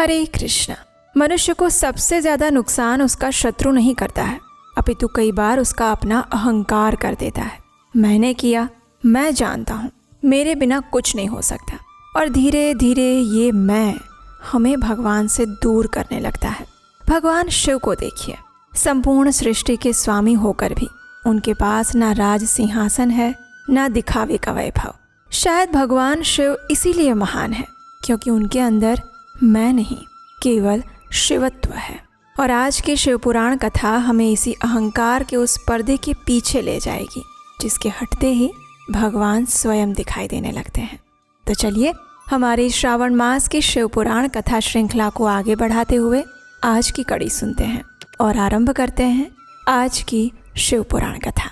हरे कृष्णा। मनुष्य को सबसे ज्यादा नुकसान उसका शत्रु नहीं करता है, अपितु कई बार उसका अपना अहंकार कर देता है। मैंने किया, मैं जानता हूँ, मेरे बिना कुछ नहीं हो सकता। और धीरे धीरे ये मैं हमें भगवान से दूर करने लगता है। भगवान शिव को देखिए, संपूर्ण सृष्टि के स्वामी होकर भी उनके पास ना राज सिंहासन है, ना दिखावे का वैभव। शायद भगवान शिव इसीलिए महान है क्योंकि उनके अंदर मैं नहीं, केवल शिवत्व है। और आज की शिव पुराण कथा हमें इसी अहंकार के उस पर्दे के पीछे ले जाएगी जिसके हटते ही भगवान स्वयं दिखाई देने लगते हैं। तो चलिए हमारी श्रावण मास की शिव पुराण कथा श्रृंखला को आगे बढ़ाते हुए आज की कड़ी सुनते हैं और आरंभ करते हैं आज की शिव पुराण कथा।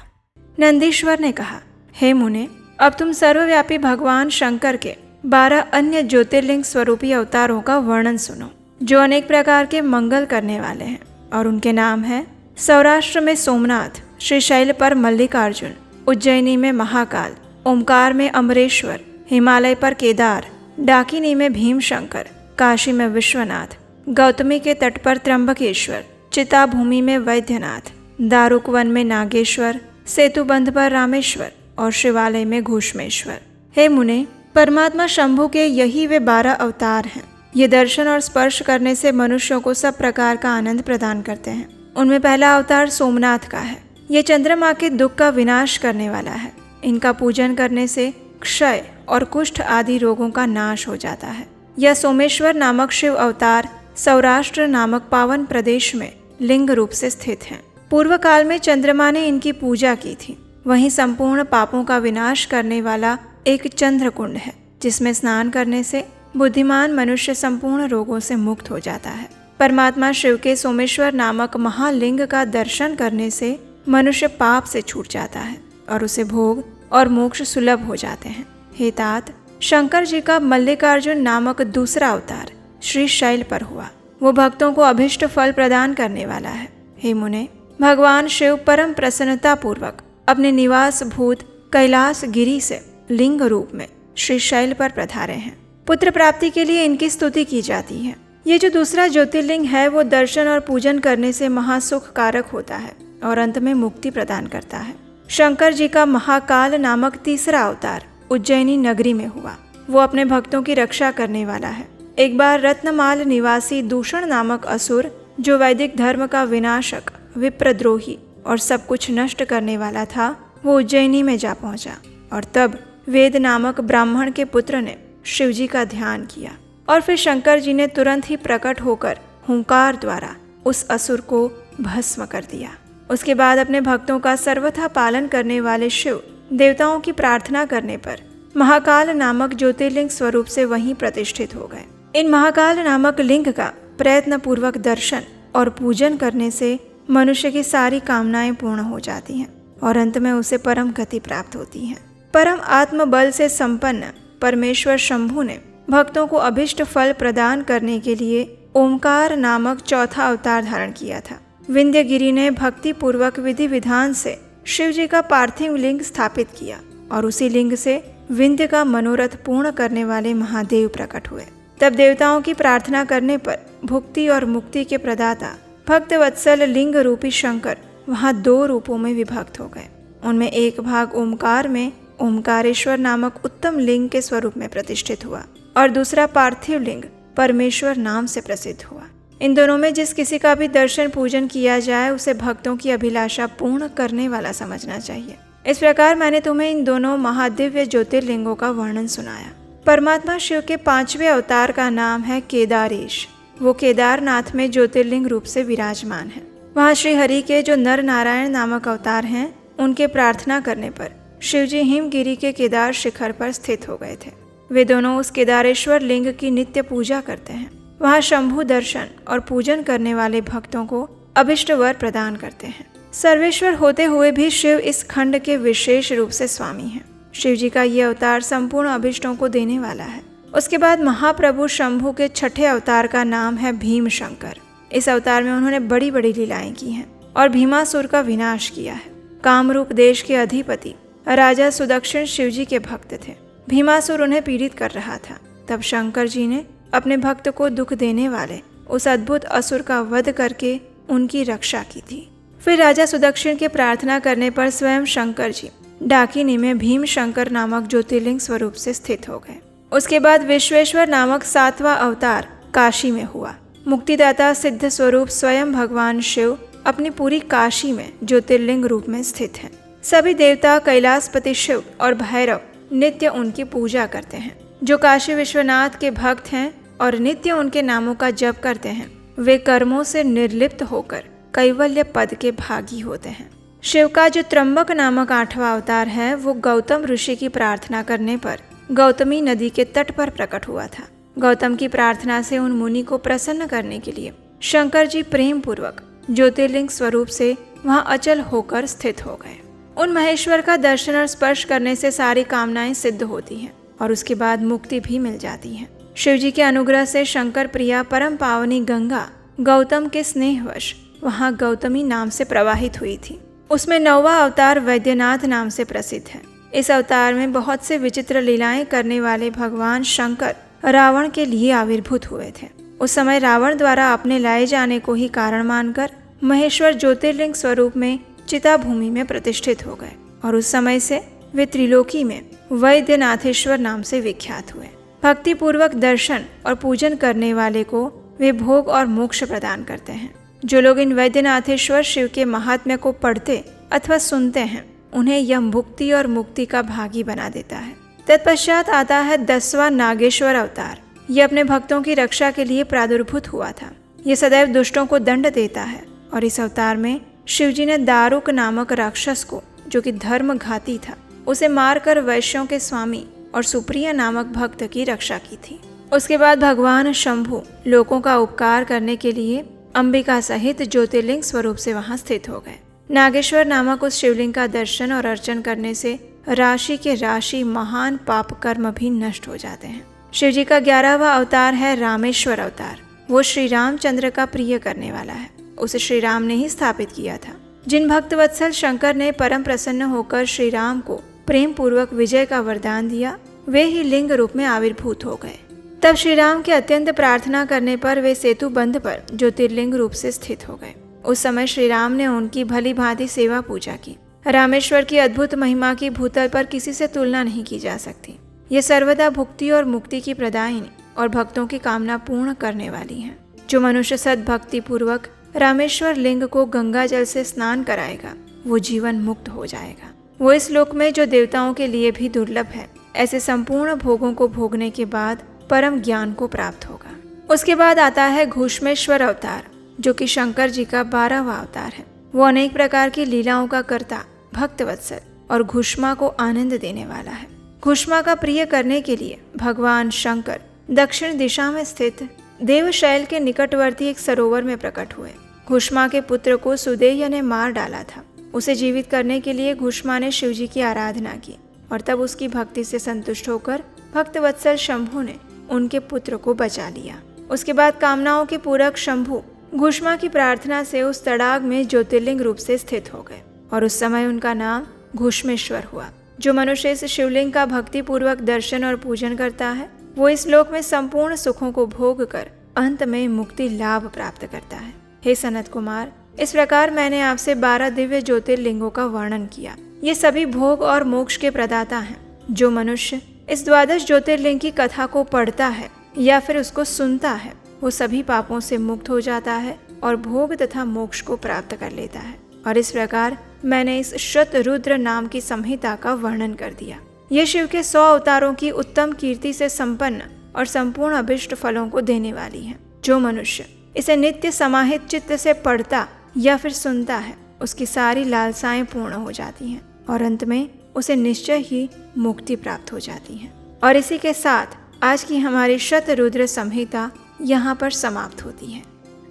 नंदीश्वर ने कहा, हे मुने, अब तुम सर्वव्यापी भगवान शंकर के 12 अन्य ज्योतिर्लिंग स्वरूपी अवतारों का वर्णन सुनो, जो अनेक प्रकार के मंगल करने वाले हैं। और उनके नाम हैं सौराष्ट्र में सोमनाथ, श्रीशैल पर मल्लिकार्जुन, उज्जैनी में महाकाल, ओमकार में अमरेश्वर, हिमालय पर केदार, डाकिनी में भीमशंकर, काशी में विश्वनाथ, गौतमी के तट पर त्र्यंबकेश्वर, चिताभूमि में वैद्यनाथ, दारुकवन में नागेश्वर, सेतुबंध पर रामेश्वर और शिवालय में घूष्मेश्वर। हे मुने, परमात्मा शंभु के यही वे 12 अवतार हैं। ये दर्शन और स्पर्श करने से मनुष्यों को सब प्रकार का आनंद प्रदान करते हैं। उनमें पहला अवतार सोमनाथ का है। ये चंद्रमा के दुख का विनाश करने वाला है। इनका पूजन करने से क्षय और कुष्ठ आदि रोगों का नाश हो जाता है। यह सोमेश्वर नामक शिव अवतार सौराष्ट्र नामक पावन प्रदेश में लिंग रूप से स्थित हैं। पूर्व काल में चंद्रमा ने इनकी पूजा की थी। वहीं संपूर्ण पापों का विनाश करने वाला एक चंद्रकुंड है, जिसमें स्नान करने से बुद्धिमान मनुष्य संपूर्ण रोगों से मुक्त हो जाता है। परमात्मा शिव के सोमेश्वर नामक महालिंग का दर्शन करने से मनुष्य पाप से छूट जाता है और उसे भोग और मोक्ष सुलभ हो जाते हैं। हे तात, शंकर जी का मल्लिकार्जुन नामक दूसरा अवतार श्रीशैल पर हुआ। वो भक्तों को अभिष्ट फल प्रदान करने वाला है। हे मुने, भगवान शिव परम प्रसन्नता पूर्वक अपने निवास भूत कैलाश गिरी से लिंग रूप में श्रीशैल पर पधारे हैं। पुत्र प्राप्ति के लिए इनकी स्तुति की जाती है। ये जो दूसरा ज्योतिर्लिंग है वो दर्शन और पूजन करने से महासुख कारक होता है और अंत में मुक्ति प्रदान करता है। शंकर जी का महाकाल नामक तीसरा अवतार उज्जैनी नगरी में हुआ। वो अपने भक्तों की रक्षा करने वाला है। एक बार रत्नमाल निवासी दूषण नामक असुर, जो वैदिक धर्म का विनाशक, विप्रद्रोही और सब कुछ नष्ट करने वाला था, वो उज्जैनी में जा पहुंचा। और तब वेद नामक ब्राह्मण के पुत्र ने शिव जी का ध्यान किया और फिर शंकर जी ने तुरंत ही प्रकट होकर हुंकार द्वारा उस असुर को भस्म कर दिया। उसके बाद अपने भक्तों का सर्वथा पालन करने वाले शिव देवताओं की प्रार्थना करने पर महाकाल नामक ज्योतिर्लिंग स्वरूप से वहीं प्रतिष्ठित हो गए। इन महाकाल नामक लिंग का प्रयत्न पूर्वक दर्शन और पूजन करने से मनुष्य की सारी कामनाएं पूर्ण हो जाती हैं और अंत में उसे परम गति प्राप्त होती है। परम आत्मबल से संपन्न परमेश्वर शंभु ने भक्तों को अभिष्ट फल प्रदान करने के लिए ओमकार नामक चौथा अवतार धारण किया था। विंध्यगिरि ने भक्ति पूर्वक विधि विधान से शिव जी का पार्थिव लिंग स्थापित किया और उसी लिंग से विंध्य का मनोरथ पूर्ण करने वाले महादेव प्रकट हुए। तब देवताओं की प्रार्थना करने पर भुक्ति और मुक्ति के प्रदाता भक्त वत्सल लिंग रूपी शंकर वहाँ 2 रूपों में विभक्त हो गए। उनमें एक भाग ओमकार में ओमकारेश्वर नामक उत्तम लिंग के स्वरूप में प्रतिष्ठित हुआ और दूसरा पार्थिव लिंग परमेश्वर नाम से प्रसिद्ध हुआ। इन दोनों में जिस किसी का भी दर्शन पूजन किया जाए उसे भक्तों की अभिलाषा पूर्ण करने वाला समझना चाहिए। इस प्रकार मैंने तुम्हें इन दोनों महादिव्य ज्योतिर्लिंगों का वर्णन सुनाया। परमात्मा शिव के 5वें अवतार का नाम है केदारेश। वो केदारनाथ में ज्योतिर्लिंग रूप से विराजमान है। वहाँ श्री हरि के जो नर नारायण नामक अवतार हैं, उनके प्रार्थना करने पर शिवजी हिमगिरी के केदार शिखर पर स्थित हो गए थे। वे दोनों उस केदारेश्वर लिंग की नित्य पूजा करते हैं। वहाँ शंभु दर्शन और पूजन करने वाले भक्तों को अभिष्ट वर प्रदान करते हैं। सर्वेश्वर होते हुए भी शिव इस खंड के विशेष रूप से स्वामी हैं। शिव जी का ये अवतार संपूर्ण अभिष्टों को देने वाला है। उसके बाद महाप्रभु शंभु के 6ठे अवतार का नाम है भीमशंकर। इस अवतार में उन्होंने बड़ी बड़ी लीलाएं की हैं और भीमासुर का विनाश किया है। कामरूप देश के अधिपति राजा सुदक्षिण शिवजी के भक्त थे। भीमासुर उन्हें पीड़ित कर रहा था। तब शंकर जी ने अपने भक्त को दुख देने वाले उस अद्भुत असुर का वध करके उनकी रक्षा की थी। फिर राजा सुदक्षिण के प्रार्थना करने पर स्वयं शंकर जी डाकिनी में भीम शंकर नामक ज्योतिर्लिंग स्वरूप से स्थित हो गए। उसके बाद विश्वेश्वर नामक 7वां अवतार काशी में हुआ। मुक्तिदाता सिद्ध स्वरूप स्वयं भगवान शिव अपनी पूरी काशी में ज्योतिर्लिंग रूप में स्थित हैं। सभी देवता कैलाशपति शिव और भैरव नित्य उनकी पूजा करते हैं। जो काशी विश्वनाथ के भक्त हैं और नित्य उनके नामों का जप करते हैं, वे कर्मों से निर्लिप्त होकर कैवल्य पद के भागी होते हैं। शिव का जो त्र्यंबक नामक 8वां अवतार है, वो गौतम ऋषि की प्रार्थना करने पर गौतमी नदी के तट पर प्रकट हुआ था। गौतम की प्रार्थना से उन मुनि को प्रसन्न करने के लिए शंकर जी प्रेम पूर्वक ज्योतिर्लिंग स्वरूप से वहां अचल होकर स्थित हो गए। उन महेश्वर का दर्शन और स्पर्श करने से सारी कामनाएं सिद्ध होती हैं और उसके बाद मुक्ति भी मिल जाती है। शिव जी के अनुग्रह से शंकर प्रिया परम पावनी गंगा गौतम के स्नेहवश वहां गौतमी नाम से प्रवाहित हुई थी। उसमें 9वां अवतार वैद्यनाथ नाम से प्रसिद्ध है। इस अवतार में बहुत से विचित्र लीलाएं करने वाले भगवान शंकर रावण के लिए आविर्भूत हुए थे। उस समय रावण द्वारा अपने लाए जाने को ही कारण मानकर महेश्वर ज्योतिर्लिंग स्वरूप में चिता भूमि में प्रतिष्ठित हो गए और उस समय से वे त्रिलोकी में वैद्यनाथेश्वर नाम से विख्यात हुए। भक्ति पूर्वक दर्शन और पूजन करने वाले को वे भोग और मोक्ष प्रदान करते हैं। जो लोग इन वैद्यनाथेश्वर शिव के महात्म्य को पढ़ते अथवा सुनते हैं, उन्हें यह भुक्ति और मुक्ति का भागी बना देता है। तत्पश्चात आता है 10वां नागेश्वर अवतार। यह अपने भक्तों की रक्षा के लिए प्रादुर्भूत हुआ था। यह सदैव दुष्टों को दंड देता है और इस अवतार में शिवजी ने दारुक नामक राक्षस को, जो कि धर्मघाती था, उसे मारकर वैश्यों के स्वामी और सुप्रिया नामक भक्त की रक्षा की थी। उसके बाद भगवान शंभु लोगों का उपकार करने के लिए अंबिका सहित ज्योतिर्लिंग स्वरूप से वहां स्थित हो गए। नागेश्वर नामक उस शिवलिंग का दर्शन और अर्चन करने से राशि के राशि महान पाप कर्म भी नष्ट हो जाते हैं। शिवजी का 11वां अवतार है रामेश्वर अवतार। वो श्री रामचंद्र का प्रिय करने वाला है। उसे श्री राम ने ही स्थापित किया था। जिन भक्त वत्सल शंकर ने परम प्रसन्न होकर श्री राम को प्रेम पूर्वक विजय का वरदान दिया, वे ही लिंग रूप में आविर्भूत हो गए। तब श्री राम के अत्यंत प्रार्थना करने पर वे सेतु बंध पर ज्योतिर्लिंग रूप से स्थित हो गए। उस समय श्री राम ने उनकी भली भांति सेवा पूजा की। रामेश्वर की अद्भुत महिमा की भूतल पर किसी से तुलना नहीं की जा सकती। ये सर्वदा भुक्ति और मुक्ति की प्रदायिनी और भक्तों की कामना पूर्ण करने वाली है। जो मनुष्य सद्भक्ति पूर्वक रामेश्वर लिंग को गंगा जल से स्नान कराएगा, वो जीवन मुक्त हो जाएगा। वो इस लोक में जो देवताओं के लिए भी दुर्लभ है, ऐसे संपूर्ण भोगों को भोगने के बाद परम ज्ञान को प्राप्त होगा। उसके बाद आता है घूष्मेश्वर अवतार, जो कि शंकर जी का 12वां अवतार है। वो अनेक प्रकार की लीलाओं का कर्ता, भक्त वत्सल और घुष्मा को आनंद देने वाला है। घुष्मा का प्रिय करने के लिए भगवान शंकर दक्षिण दिशा में स्थित देवशैल के निकटवर्ती एक सरोवर में प्रकट हुए। घुष्मा के पुत्र को सुदेह ने मार डाला था। उसे जीवित करने के लिए घुष्मा ने शिवजी की आराधना की और तब उसकी भक्ति से संतुष्ट होकर भक्त वत्सल शंभु ने उनके पुत्र को बचा लिया। उसके बाद कामनाओं के पूरक शंभु घुष्मा की प्रार्थना से उस तड़ाग में ज्योतिर्लिंग रूप से स्थित हो गए और उस समय उनका नाम घुष्मेश्वर हुआ। जो मनुष्य इस शिवलिंग का भक्ति पूर्वक दर्शन और पूजन करता है, वो इस लोक में संपूर्ण सुखों को भोग कर अंत में मुक्ति लाभ प्राप्त करता है। हे सनत कुमार, इस प्रकार मैंने आपसे 12 दिव्य ज्योतिर्लिंगों का वर्णन किया। ये सभी भोग और मोक्ष के प्रदाता हैं। जो मनुष्य इस 12 ज्योतिर्लिंग की कथा को पढ़ता है या फिर उसको सुनता है, वो सभी पापों से मुक्त हो जाता है और भोग तथा मोक्ष को प्राप्त कर लेता है। और इस प्रकार मैंने इस शतरुद्र नाम की संहिता का वर्णन कर दिया। यह शिव के 100 अवतारों की उत्तम कीर्ति से संपन्न और संपूर्ण अभिष्ट फलों को देने वाली है। जो मनुष्य इसे नित्य समाहित चित्त से पढ़ता या फिर सुनता है, उसकी सारी लालसाएं पूर्ण हो जाती हैं और अंत में उसे निश्चय ही मुक्ति प्राप्त हो जाती है। और इसी के साथ आज की हमारी शतरुद्र संहिता यहाँ पर समाप्त होती है।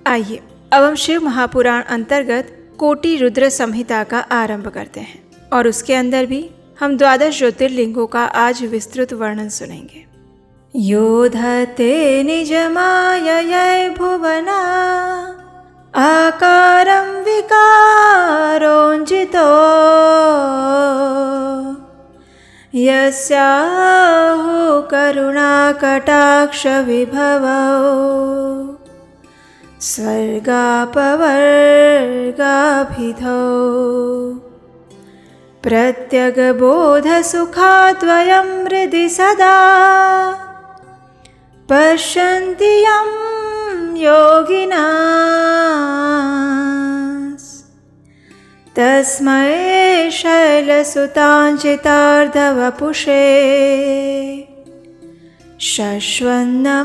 आइए अब हम शिव महापुराण अंतर्गत कोटि रुद्र संहिता का आरंभ करते हैं और उसके अंदर भी हम 12 ज्योतिर्लिंगों का आज विस्तृत वर्णन सुनेंगे। योधते निजमाययै भुवना आकारं विकारोञ्जितो यस्याहो करुणाकटाक्ष विभवौ स्वर्गापवर्गाभिधौ प्रत्यगबोधसुखाद्वयं हृदि सदा पश्यन्ति यं योगिनाः तस्मै शैलसुताञ्चितार्धवपुषे शश्वन्नमस्तेजसे।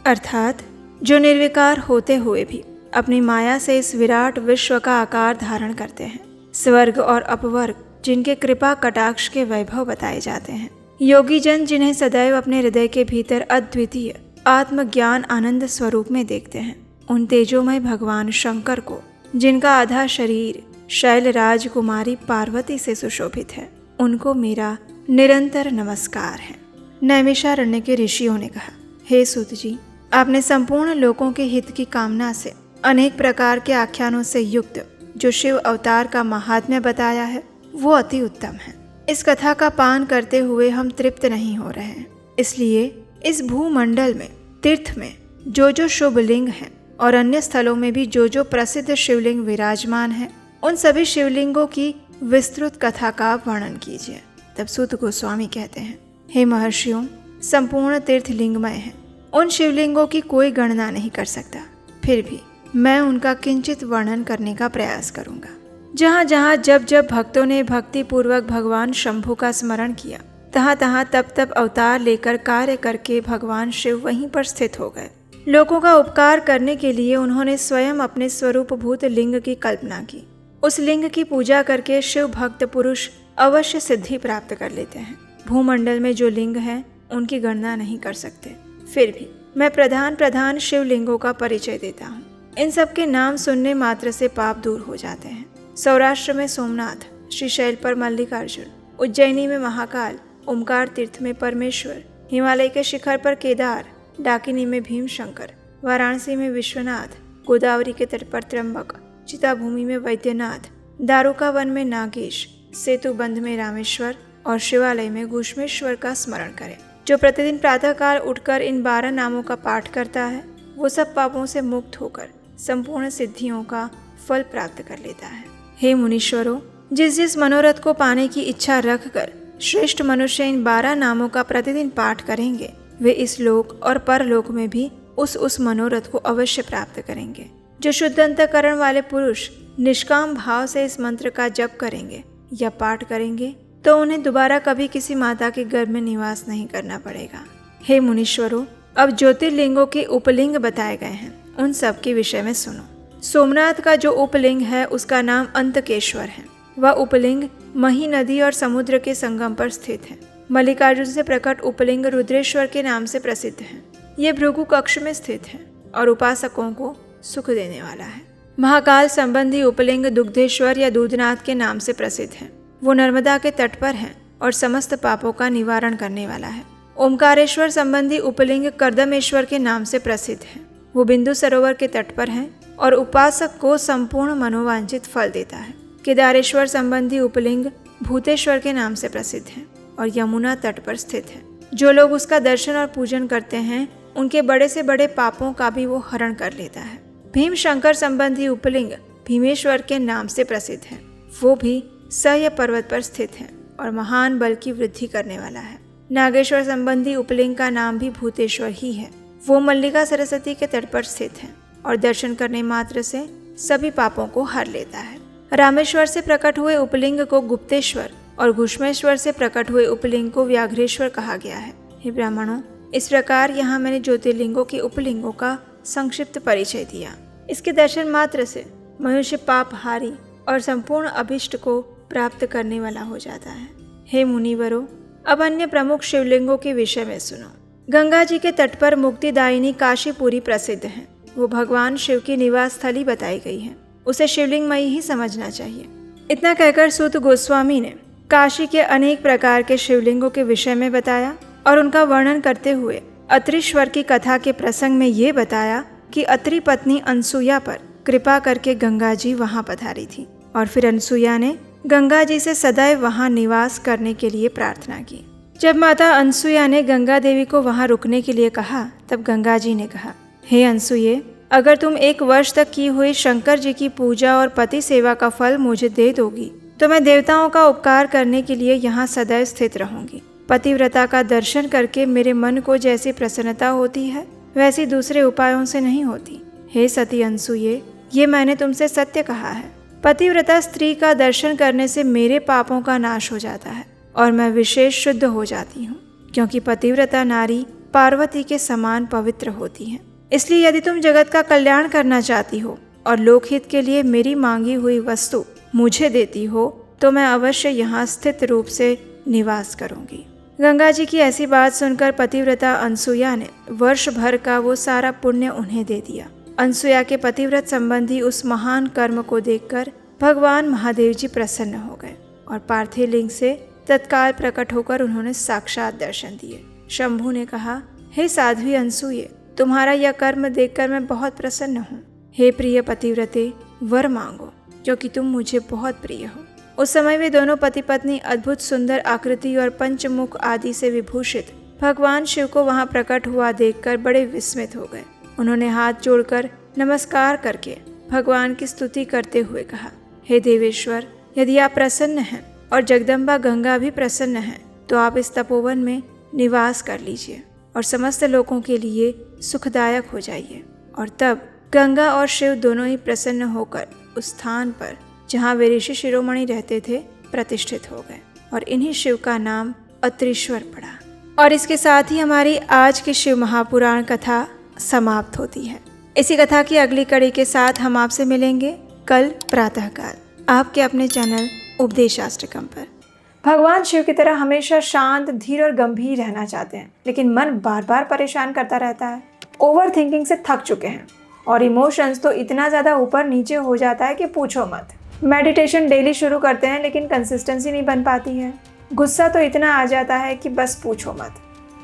अर्थात जो निर्विकार होते हुए भी अपनी माया से इस विराट विश्व का आकार धारण करते हैं, स्वर्ग और अपवर्ग जिनके कृपा कटाक्ष के वैभव बताए जाते हैं, योगी जन जिन्हें सदैव अपने हृदय के भीतर अद्वितीय आत्मज्ञान आनंद स्वरूप में देखते हैं, उन तेजोमय भगवान शंकर को जिनका आधा शरीर शैल राजकुमारी पार्वती से सुशोभित है, उनको मेरा निरंतर नमस्कार है। नैमिषारण्य के ऋषियों ने कहा, हे सूत जी, आपने संपूर्ण लोगों के हित की कामना से अनेक प्रकार के आख्यानों से युक्त जो शिव अवतार का महात्म्य बताया है वो अति उत्तम है। इस कथा का पान करते हुए हम तृप्त नहीं हो रहे हैं, इसलिए इस भूमंडल में तीर्थ में जो शुभ लिंग हैं और अन्य स्थलों में भी जो प्रसिद्ध शिवलिंग विराजमान है, उन सभी शिवलिंगों की विस्तृत कथा का वर्णन कीजिए। तब सूत गोस्वामी कहते हैं, हे महर्षियों, संपूर्ण तीर्थ लिंगमय है, उन शिवलिंगों की कोई गणना नहीं कर सकता, फिर भी मैं उनका किंचित वर्णन करने का प्रयास करूंगा। जहाँ जहाँ जब भक्तों ने भक्ति पूर्वक भगवान शंभु का स्मरण किया, तहाँ तहाँ तब अवतार लेकर कार्य करके भगवान शिव वहीं पर स्थित हो गए। लोगों का उपकार करने के लिए उन्होंने स्वयं अपने स्वरूपभूत लिंग की कल्पना की। उस लिंग की पूजा करके शिव भक्त पुरुष अवश्य सिद्धि प्राप्त कर लेते हैं। भूमंडल में जो लिंग हैं उनकी गणना नहीं कर सकते, फिर भी मैं प्रधान शिवलिंगों का परिचय देता हूँ। इन सब के नाम सुनने मात्र से पाप दूर हो जाते हैं। सौराष्ट्र में सोमनाथ, श्रीशैल पर मल्लिकार्जुन, उज्जैनी में महाकाल, ओमकार तीर्थ में परमेश्वर, हिमालय के शिखर पर केदार, डाकिनी में भीमशंकर, वाराणसी में विश्वनाथ, गोदावरी के तट पर त्र्यंबक, चिताभूमि में वैद्यनाथ, दारुका वन में नागेश, सेतुबंध में रामेश्वर और शिवालय में घुष्मेश्वर का स्मरण करें। जो प्रतिदिन प्रातःकाल उठकर इन 12 नामों का पाठ करता है वो सब पापों से मुक्त होकर संपूर्ण सिद्धियों का फल प्राप्त कर लेता है। हे मुनीश्वरों, जिस मनोरथ को पाने की इच्छा रखकर श्रेष्ठ मनुष्य इन 12 नामों का प्रतिदिन पाठ करेंगे, वे इस लोक और परलोक में भी उस मनोरथ को अवश्य प्राप्त करेंगे। जो शुद्ध अंतःकरण वाले पुरुष निष्काम भाव से इस मंत्र का जप करेंगे या पाठ करेंगे तो उन्हें दोबारा कभी किसी माता के गर्भ में निवास नहीं करना पड़ेगा। हे मुनीश्वरों, अब ज्योतिर्लिंगों के उपलिंग बताए गए हैं, उन सब के विषय में सुनो। सोमनाथ का जो उपलिंग है उसका नाम अंतकेश्वर है। वह उपलिंग मही नदी और समुद्र के संगम पर स्थित है। मल्लिकार्जुन से प्रकट उपलिंग रुद्रेश्वर के नाम से प्रसिद्ध है। ये भृगु कक्ष में स्थित है और उपासकों को सुख देने वाला है। महाकाल संबंधी उपलिंग दुग्धेश्वर या दूधनाथ के नाम से प्रसिद्ध है। वो नर्मदा के तट पर है और समस्त पापों का निवारण करने वाला है। ओमकारेश्वर संबंधी उपलिंग कर्दमेश्वर के नाम से प्रसिद्ध है। वो बिंदु सरोवर के तट पर है और उपासक को संपूर्ण मनोवांछित फल देता है। केदारेश्वर संबंधी उपलिंग भूतेश्वर के नाम से प्रसिद्ध है और यमुना तट पर स्थित है। जो लोग उसका दर्शन और पूजन करते हैं उनके बड़े से बड़े पापों का भी वो हरण कर लेता है। भीमशंकर संबंधी उपलिंग भीमेश्वर के नाम से प्रसिद्ध है। वो भी सह्य पर्वत पर स्थित है और महान बल की वृद्धि करने वाला है। नागेश्वर संबंधी उपलिंग का नाम भी भूतेश्वर ही है। वो मल्लिका सरस्वती के तट पर स्थित है और दर्शन करने मात्र से सभी पापों को हर लेता है। रामेश्वर से प्रकट हुए उपलिंग को गुप्तेश्वर और घुष्मेश्वर से प्रकट हुए उपलिंग को व्याघ्रेश्वर कहा गया है। हे ब्राह्मणों, इस प्रकार यहाँ मैंने ज्योतिर्लिंगों के उपलिंगों का संक्षिप्त परिचय दिया। इसके दर्शन मात्र से मनुष्य पापहारी और संपूर्ण अभिष्ट को प्राप्त करने वाला हो जाता है। हे मुनिवरों, अब अन्य प्रमुख शिवलिंगों के विषय में सुनो। गंगा जी के तट पर मुक्तिदायिनी काशीपुरी प्रसिद्ध है। वो भगवान शिव की निवास स्थली बताई गई है। उसे शिवलिंगमयी ही समझना चाहिए। इतना कहकर सूत गोस्वामी ने काशी के अनेक प्रकार के शिवलिंगों के विषय में बताया और उनका वर्णन करते हुए अत्रीश्वर की कथा के प्रसंग में ये बताया कि अत्रि पत्नी अनसुया पर कृपा करके गंगा जी वहां पधारी थी। और फिर अनसुईया ने गंगा जी से सदैव वहाँ निवास करने के लिए प्रार्थना की। जब माता अनसुईया ने गंगा देवी को वहाँ रुकने के लिए कहा, तब गंगा जी ने कहा, हे अनसुईये, अगर तुम 1 वर्ष तक की हुई शंकर जी की पूजा और पति सेवा का फल मुझे दे दोगी तो मैं देवताओं का उपकार करने के लिए यहाँ सदैव स्थित रहूंगी। पतिव्रता का दर्शन करके मेरे मन को जैसी प्रसन्नता होती है वैसी दूसरे उपायों से नहीं होती। हे सती अनसुईये, ये मैंने तुमसे सत्य कहा है। पतिव्रता स्त्री का दर्शन करने से मेरे पापों का नाश हो जाता है और मैं विशेष शुद्ध हो जाती हूँ, क्योंकि पतिव्रता नारी पार्वती के समान पवित्र होती है। इसलिए यदि तुम जगत का कल्याण करना चाहती हो और लोकहित के लिए मेरी मांगी हुई वस्तु मुझे देती हो तो मैं अवश्य यहाँ स्थित रूप से निवास करूँगी। गंगा जी की ऐसी बात सुनकर पतिव्रता अनसुईया ने वर्ष भर का वो सारा पुण्य उन्हें दे दिया। अनसुईया के पतिव्रत संबंधी उस महान कर्म को देखकर भगवान महादेव जी प्रसन्न हो गए और पार्थिव लिंग से तत्काल प्रकट होकर उन्होंने साक्षात दर्शन दिए। शंभु ने कहा, हे साध्वी अनसुईये, तुम्हारा यह कर्म देखकर मैं बहुत प्रसन्न हूँ। हे प्रिय पतिव्रते, वर मांगो, क्योंकि तुम मुझे बहुत प्रिय हो। उस समय वे दोनों पति पत्नी अद्भुत सुंदर आकृति और पंचमुख आदि से विभूषित भगवान शिव को वहां प्रकट हुआ देखकर बड़े विस्मित हो गए। उन्होंने हाथ जोड़कर नमस्कार करके भगवान की स्तुति करते हुए कहा, हे देवेश्वर, यदि आप प्रसन्न हैं और जगदम्बा गंगा भी प्रसन्न हैं तो आप इस तपोवन में निवास कर लीजिए और समस्त लोगों के लिए सुखदायक हो जाइए। और तब गंगा और शिव दोनों ही प्रसन्न होकर उस स्थान पर जहाँ वे ऋषि शिरोमणि रहते थे प्रतिष्ठित हो गए और इन्हीं शिव का नाम अत्रीश्वर पड़ा। और इसके साथ ही हमारी आज की शिव महापुराण कथा समाप्त होती है। इसी कथा की अगली कड़ी के साथ हम आपसे मिलेंगे कल प्रातःकाल आपके अपने चैनल उपदेशाष्टकम पर। भगवान शिव की तरह हमेशा शांत, धीर और गंभीर रहना चाहते हैं, लेकिन मन बार बार परेशान करता रहता है। ओवर थिंकिंग से थक चुके हैं और इमोशंस तो इतना ज़्यादा ऊपर नीचे हो जाता है कि पूछो मत। मेडिटेशन डेली शुरू करते हैं लेकिन कंसिस्टेंसी नहीं बन पाती है। गुस्सा तो इतना आ जाता है कि बस पूछो मत।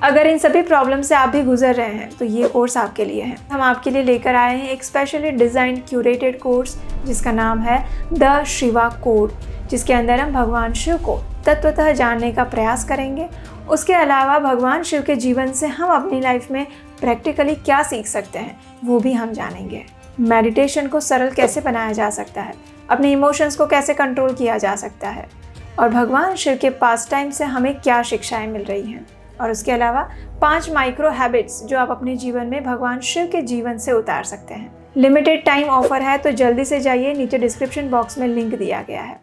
अगर इन सभी प्रॉब्लम से आप भी गुजर रहे हैं तो ये कोर्स आपके लिए है। हम आपके लिए लेकर आए हैं एक स्पेशली डिज़ाइन क्यूरेटेड कोर्स जिसका नाम है द शिवा कोड, जिसके अंदर हम भगवान शिव को तत्वतः जानने का प्रयास करेंगे। उसके अलावा भगवान शिव के जीवन से हम अपनी लाइफ में प्रैक्टिकली क्या सीख सकते हैं वो भी हम जानेंगे। मेडिटेशन को सरल कैसे बनाया जा सकता है, अपने इमोशंस को कैसे कंट्रोल किया जा सकता है और भगवान शिव के पास टाइम से हमें क्या शिक्षाएं मिल रही हैं। और उसके अलावा 5 माइक्रो हैबिट्स जो आप अपने जीवन में भगवान शिव के जीवन से उतार सकते हैं। लिमिटेड टाइम ऑफर है तो जल्दी से जाइए, नीचे डिस्क्रिप्शन बॉक्स में लिंक दिया गया है।